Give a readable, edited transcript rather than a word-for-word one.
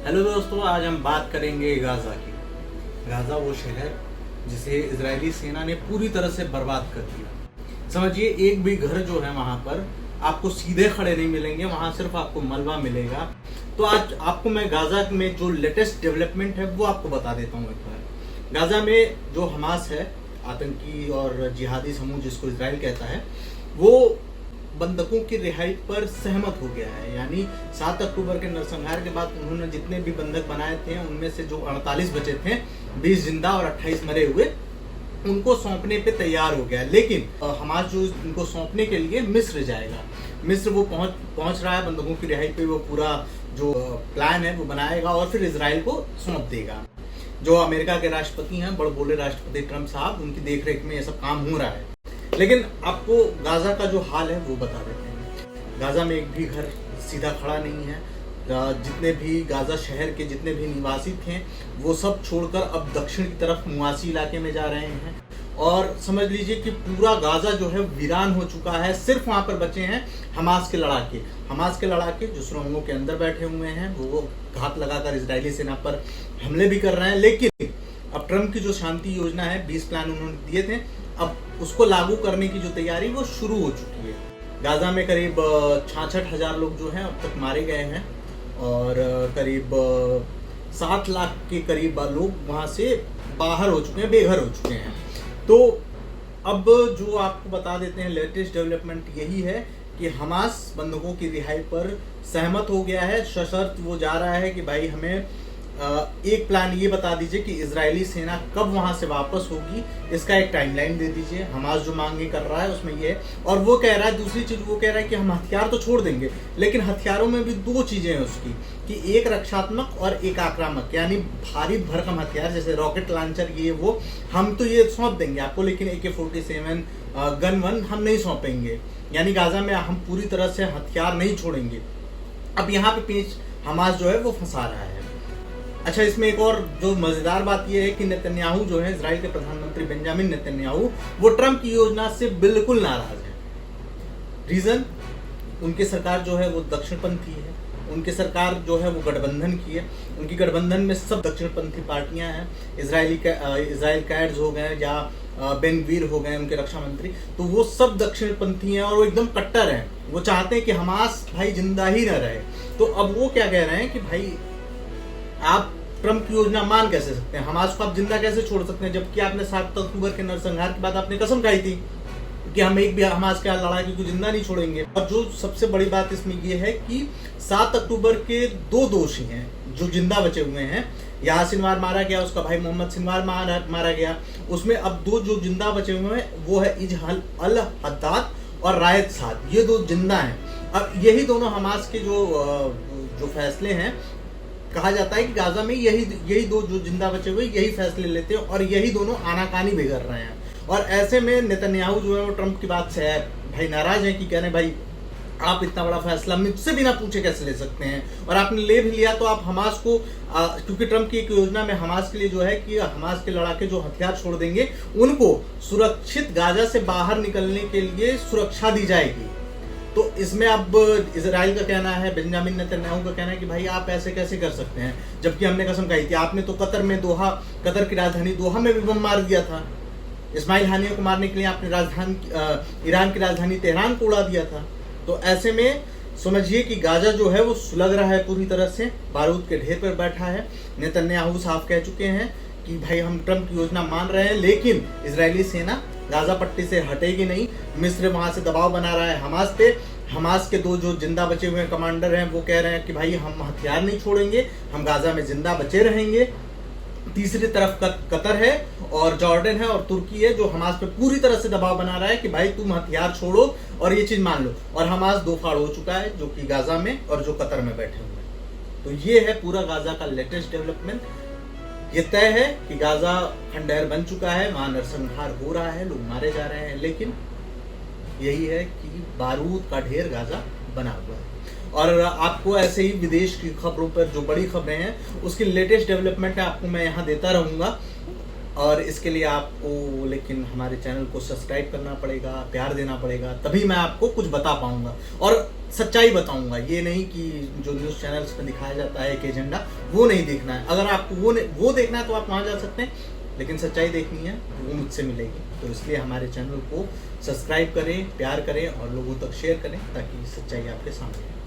Hello दोस्तों, आज हम बात करेंगे गाजा की। गाजा वो शहर जिसे इजरायली सेना ने पूरी तरह से बर्बाद कर दिया। समझिए, एक भी घर जो है वहां पर आपको सीधे खड़े नहीं मिलेंगे, वहां सिर्फ आपको मलबा मिलेगा। तो आज आपको मैं गाजा में जो लेटेस्ट डेवलपमेंट है वो आपको बता देता हूँ। एक बार गाजा में जो हमास है, आतंकी और जिहादी समूह जिसको इजराइल कहता है, वो बंधकों की रिहाई पर सहमत हो गया है। यानी 7 अक्टूबर के नरसंहार के बाद उन्होंने जितने भी बंधक बनाए थे उनमें से जो 48 बचे थे, 20 जिंदा और 28 मरे हुए, उनको सौंपने पे तैयार हो गया। लेकिन हमास जो इनको सौंपने के लिए मिस्र जाएगा। मिस्र वो पहुंच रहा है बंधकों की रिहाई पे। वो पूरा जो प्लान है वो बनाएगा और फिर इजराइल को सौंप देगा। जो अमेरिका के राष्ट्रपति हैं, बड़बोले राष्ट्रपति ट्रंप साहब, उनकी देखरेख में ये सब काम हो रहा है। लेकिन आपको गाजा का जो हाल है वो बता देते हैं। गाजा में एक भी घर सीधा खड़ा नहीं है। जितने भी गाजा शहर के जितने भी निवासी थे वो सब छोड़कर अब दक्षिण की तरफ मुआसी इलाके में जा रहे हैं। और समझ लीजिए कि पूरा गाजा जो है वीरान हो चुका है। सिर्फ वहां पर बचे हैं हमास के लड़ाके जो सुरंगों के अंदर बैठे हुए हैं। वो घात लगाकर इजरायली सेना पर हमले भी कर रहे हैं। लेकिन अब ट्रंप की जो शांति योजना है, 20 प्लान उन्होंने दिए थे, अब उसको लागू करने की जो तैयारी वो शुरू हो चुकी है। गाजा में करीब 66,000 लोग जो हैं अब तक मारे गए हैं और करीब 7 लाख के करीब लोग वहां से बाहर हो चुके हैं, बेघर हो चुके हैं। तो अब जो आपको बता देते हैं, लेटेस्ट डेवलपमेंट यही है कि हमास बंधकों की रिहाई पर सहमत हो गया है। सशर्त वो जा रहा है कि भाई हमें एक प्लान ये बता दीजिए कि इजरायली सेना कब वहां से वापस होगी, इसका एक टाइमलाइन दे दीजिए। हमास जो मांगे कर रहा है उसमें ये है। और वो कह रहा है, दूसरी चीज वो कह रहा है कि हम हथियार तो छोड़ देंगे, लेकिन हथियारों में भी 2 चीजें हैं उसकी, कि एक रक्षात्मक और एक आक्रामक। यानी भारी भरकम हथियार जैसे रॉकेट लॉन्चर, ये वो हम तो ये सौंप देंगे आपको, लेकिन AK-47 गन वन हम नहीं सौंपेंगे। यानी गाजा में हम पूरी तरह से हथियार नहीं छोड़ेंगे। अब यहाँ पे पेच हमास जो है वो फंसा रहा है। अच्छा, इसमें एक और जो मजेदार बात यह है कि नेतन्याहू जो है, इजराइल के प्रधानमंत्री बेंजामिन नेतन्याहू, वो ट्रंप की योजना से बिल्कुल नाराज है। रीजन, उनकी सरकार जो है वो दक्षिणपंथी है। उनकी सरकार जो है वो गठबंधन की है। उनकी गठबंधन में सब दक्षिणपंथी पार्टियां हैं। इजराइल कैड्स हो गए या बेनगवीर हो गए उनके रक्षा मंत्री, तो वो सब दक्षिणपंथी हैं और वो एकदम कट्टर हैं। वो चाहते हैं कि हमास भाई जिंदा ही न रहे। तो अब वो क्या कह रहे हैं कि भाई आप ट्रंप की योजना मान कैसे सकते हैं, हमास को आप जिंदा कैसे छोड़ सकते हैं, जबकि आपने 7 अक्टूबर के नरसंहार के बाद आपने कसम खाई थी कि हम एक भी हमास के लड़ाई को जिंदा नहीं छोड़ेंगे। और जो सबसे बड़ी बात इसमें यह है कि 7 अक्टूबर के 2 दोषी हैं जो जिंदा बचे हुए हैं। याह सिनवार मारा गया, उसका भाई मोहम्मद सिनवार मारा गया। उसमें अब 2 जो जिंदा बचे हुए हैं वो है इजहाल अल हद्दाद और रायत साद, ये 2 जिंदा हैं। अब यही दोनों हमास के जो फैसले हैं, कहा जाता है कि गाजा में यही 2 जो जिंदा बचे हुए यही फैसले लेते हैं और यही दोनों आनाकानी भी कर रहे हैं। और ऐसे में नेतन्याहू जो है वो ट्रंप की बात से भाई नाराज है कि कह रहे भाई आप इतना बड़ा फैसला मुझसे बिना पूछे कैसे ले सकते हैं, और आपने ले भी लिया तो आप हमास को क्योंकि ट्रंप की एक योजना में हमास के लिए जो है कि हमास के लड़ाके जो हथियार छोड़ देंगे उनको सुरक्षित गाजा से बाहर निकलने के लिए सुरक्षा दी जाएगी। तो इसमें अब इजराइल का कहना है, बेंजामिन नेतन्याहू का कहना है कि भाई आप ऐसे कैसे कर सकते हैं, जबकि हमने कसम खाई थी। आपने तो कतर की राजधानी दोहा में भी बम मार दिया था। इस्माइल हानिया को मारने के लिए आपने ईरान की राजधानी तेहरान को उड़ा दिया था। तो ऐसे में समझिए कि गाजा जो है वो सुलग रहा है, पूरी तरह से बारूद के ढेर पर बैठा है। नेतन्याहू साफ कह चुके हैं कि भाई हम ट्रंप की योजना मान रहे हैं, लेकिन इजरायली सेना गाजा पट्टी से हटेगी नहीं। मिस्र वहां से दबाव बना रहा है हमास पे। हमास के 2 जो जिंदा बचे हुए कमांडर हैं वो कह रहे हैं कि भाई हम हथियार नहीं छोड़ेंगे, हम गाजा में जिंदा बचे रहेंगे। तीसरी तरफ कतर है और जॉर्डन है और तुर्की है जो हमास पे पूरी तरह से दबाव बना रहा है कि भाई तुम हथियार छोड़ो और ये चीज मान लो। और हमास 2 फाड़ हो चुका है, जो कि गाजा में और जो कतर में बैठे हुए हैं। तो ये है पूरा गाजा का लेटेस्ट डेवलपमेंट। ये तय है कि गाजा खंडहर बन चुका है, वहां नरसंहार हो रहा है, लोग मारे जा रहे हैं, लेकिन यही है कि बारूद का ढेर गाजा बना हुआ है। और आपको ऐसे ही विदेश की खबरों पर जो बड़ी खबरें हैं उसकी लेटेस्ट डेवलपमेंट आपको मैं यहाँ देता रहूंगा। और इसके लिए आपको लेकिन हमारे चैनल को सब्सक्राइब करना पड़ेगा, प्यार देना पड़ेगा, तभी मैं आपको कुछ बता पाऊंगा और सच्चाई बताऊंगा। ये नहीं कि जो न्यूज़ चैनल्स में दिखाया जाता है एक एजेंडा, वो नहीं देखना है। अगर आपको वो देखना है तो आप वहाँ जा सकते हैं, लेकिन सच्चाई देखनी है वो मुझसे मिलेगी। तो इसलिए हमारे चैनल को सब्सक्राइब करें, प्यार करें और लोगों तक शेयर करें ताकि सच्चाई आपके सामने आए।